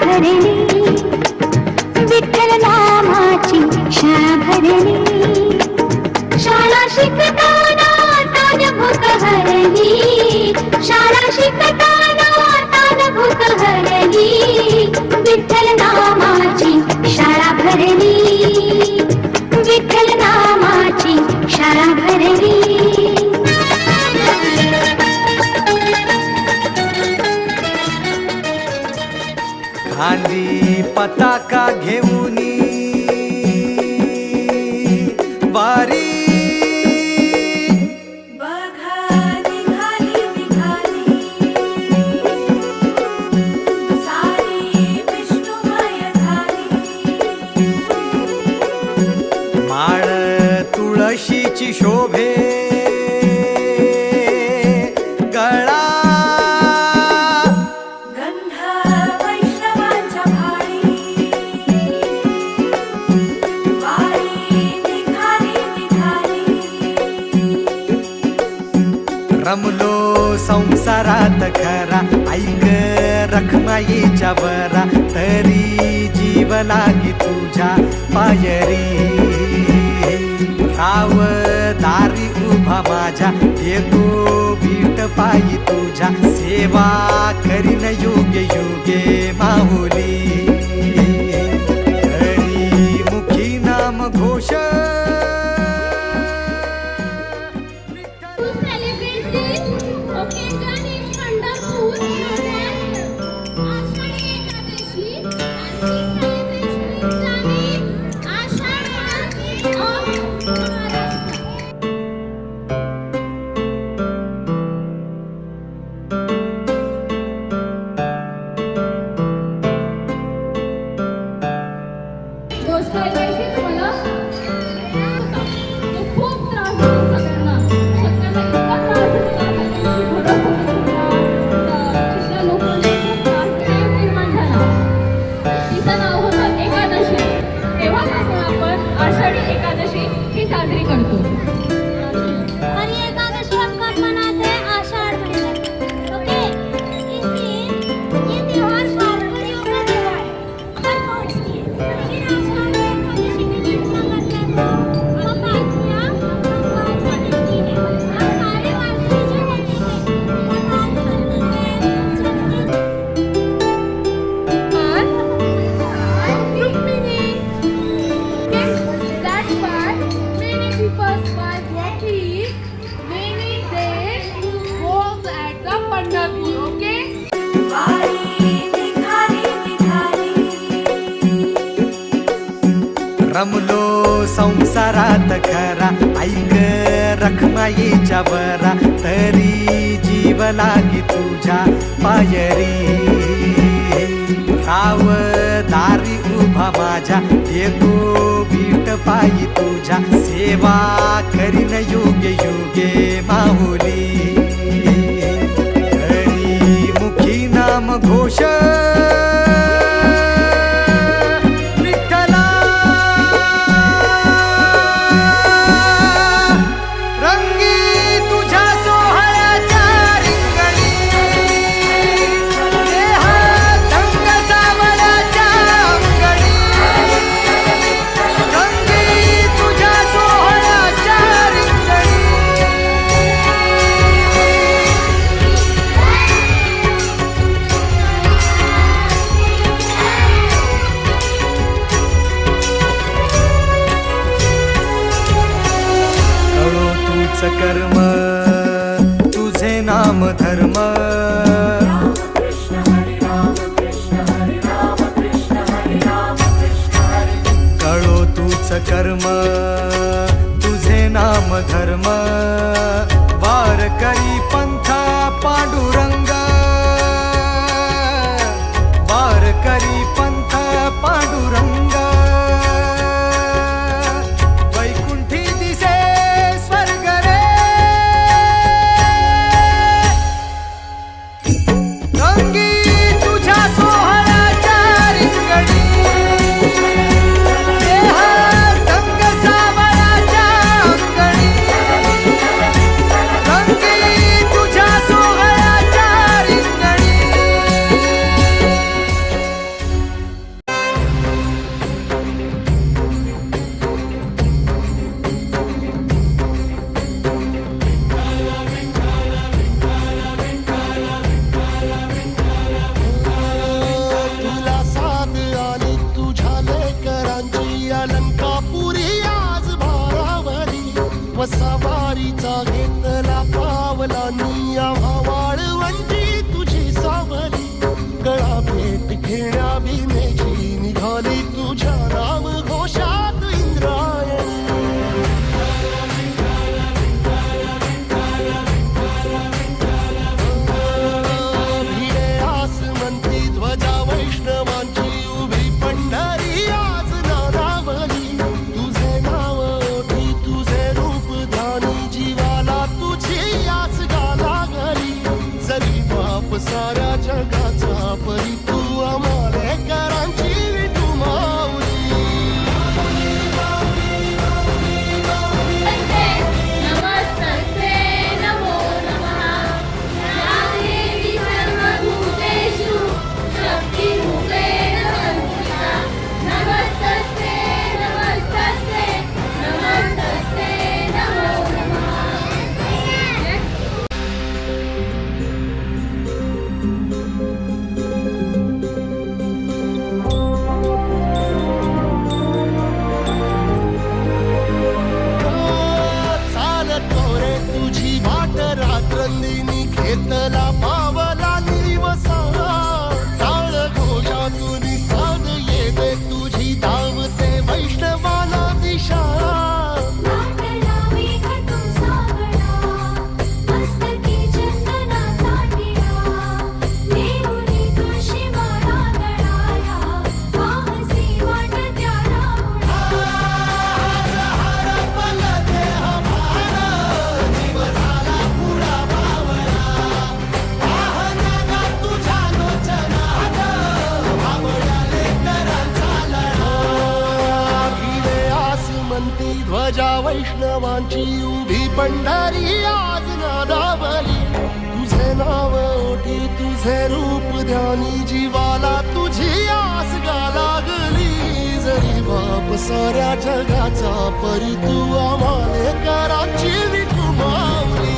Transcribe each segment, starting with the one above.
भरली, विठ्ठल नामाची शाळा भरली. शाळा शिकताना तान भूक हरली, शाळा शिकताना तान भूक हरली. विठ्ठल नामाची शाळा भरली, विठ्ठल नामाची शाळा भरली. खांदी पताका घेऊनी वारी बघा निघाली निघाली सारी विष्णुमय झाली. माळ तुळशीची शोभे गळा गंध वैष्णवांच्या भाळी वारी निघाली निघाली. रमलो संसारात खरा ऐक रखमाईच्या बरा तरी जीव लागी तुझ्या पायरी. राव दारी उभा माझ्या येतो बीट पायी तुझ्या सेवा करीन युगे युगे माहुली. हरी मुखी नाम Ghosh To celebrate this occasion in Pandharpur, Ashadhi Ekadashi and this celebration is done in Ashadh month of Maharashtra. गोष्ट ऐकायची तुम्हाला तो खूप त्रास देतो सगळ्यांना. सगळ्यांना इतका त्रास देतो ना, तिथल्या लोकांना खूप त्रास निर्माण झाला. तिचं नाव होतं एकादशी. तेव्हापासून आपण आषाढी एकादशी ही साजरी करतो. और ये एकादशी हम कब मनाते हैं? आषाढ़ महीने में. ओके, ये त्योहार फाल्गुनियों का त्योहार है. हर पहुंचती है लेकिन आषाढ़ एकादशी के दिन संगत हम पार्टियां भगवान से मिलती है. हम सारे वासी जो होते हैं भगवान से मिलते हैं. Rukmini. That's why many people buy walking many days walks at the Pandharpur. Okay? वारी निघाली निघाली. रमलो संसारात खरा ऐक रखमाईच्या बरा तरी जीव लागी तुझ्या पायरी. राव दारी उभा माझ्या येतो बीट पायी तुझ्या सेवा करीन युगे युगे माहुली. हरी मुखी नाम घोष विठ्ठला. रंगी तुझ्या सोहळ्याच्या रिंगणी देहात रंग सावळ्याच्या अंगणी. रंगी तुझ्या सोहळ्याच्या रिंगणी. कळो तूच कर्म तुझे नाम धर्म. कळो तूच कर्म तुझे नाम धर्म. वारकरी पंथा पांडुरंग. वारकरी पंथ पांडुरंग. वैकुंठी दिसे स्वर्ग रे. रंगी तुझ्या सोहळ्याच्या रिंगणी देहात रंग सावळ्याच्या अंगणी. रंगी तुझ्या येतला पावला दिवसा टाळ घोषातून साध येते तुझी धावते वैष्णवाला दिशा लाटला मेघ तुझा गळा, मस्तकी चंदनाचा टिळा, देऊनी तुळशी माळा गळाया, वाहसी वाटत्या राहुळा. अखिले आसमंती ध्वजा वैष्णवांची उभी पंढरी आज नादावली तुझे नाव ओठी तुझे रूप ध्यानी जीवाला तुझी आस गा लागली जरी बाप साऱ्या जगाचा परी तू आम्हाले कराची विठू माऊली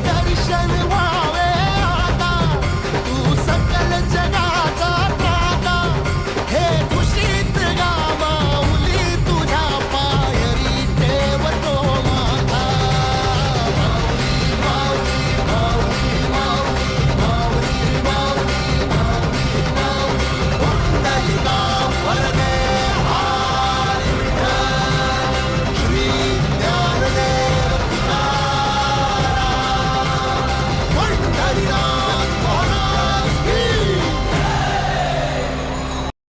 दर्शन व्हावे आता तू सकल जगाचा त्राता हे खुशीत गा माऊली तुझ्या पायरी ठेवतो माथा माऊली माऊली माऊली माऊली माऊली माऊली माऊली पुंडलिका वरदे हरी विठ्ठल श्री ज्ञानदेव पंढरीनाथ महाराज की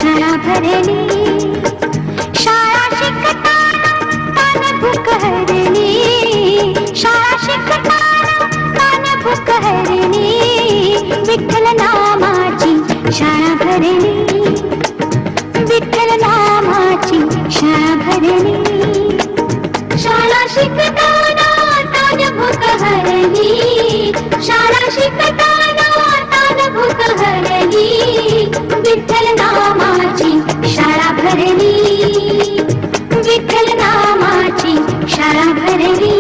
शाळा भरली शाळा शिकताना तान भूक हरली शाळा शिकताना तान भूक हरली विठ्ठल नामाची शाळा भरली विठ्ठल नामाची शाळा भरली शाळा शिकताना तान भूक हरली शाळा शिकताना तान भूक हरली विठ्ठल नामाची शाळा भरली विठ्ठल नामाची शाळा भरली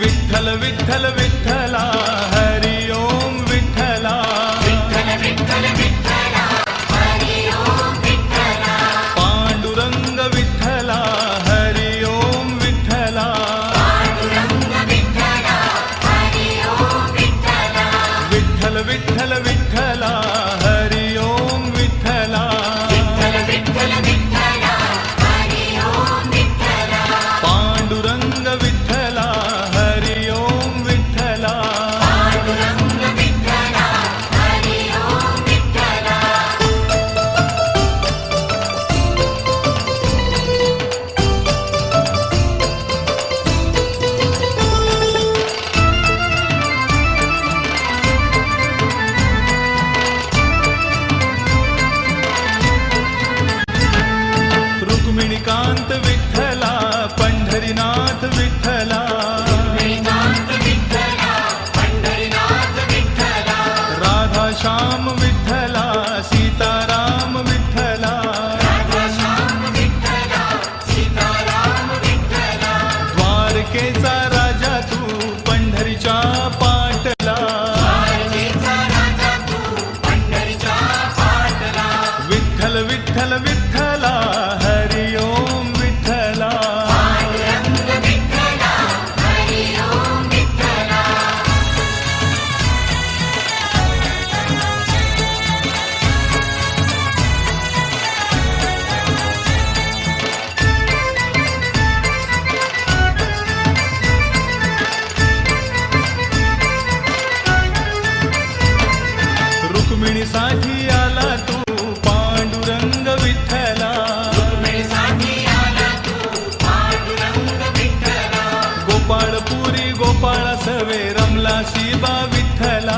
विठ्ठल विठ्ठल विठ्ठला हरि ओम विठ्ठला पांडुरंग विठ्ठला हरि ओम विठ्ठला विठ्ठल विठ्ठल विठ्ठला हरि ओम विठ्ठला पांडुरंग विठ्ठला हरि ओम विठ्ठला शिबा विठ्ठला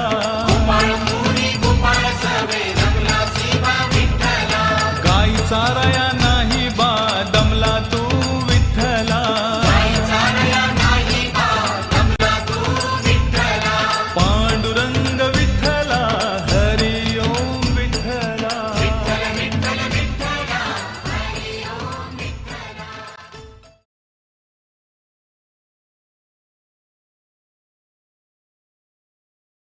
गाई चाराया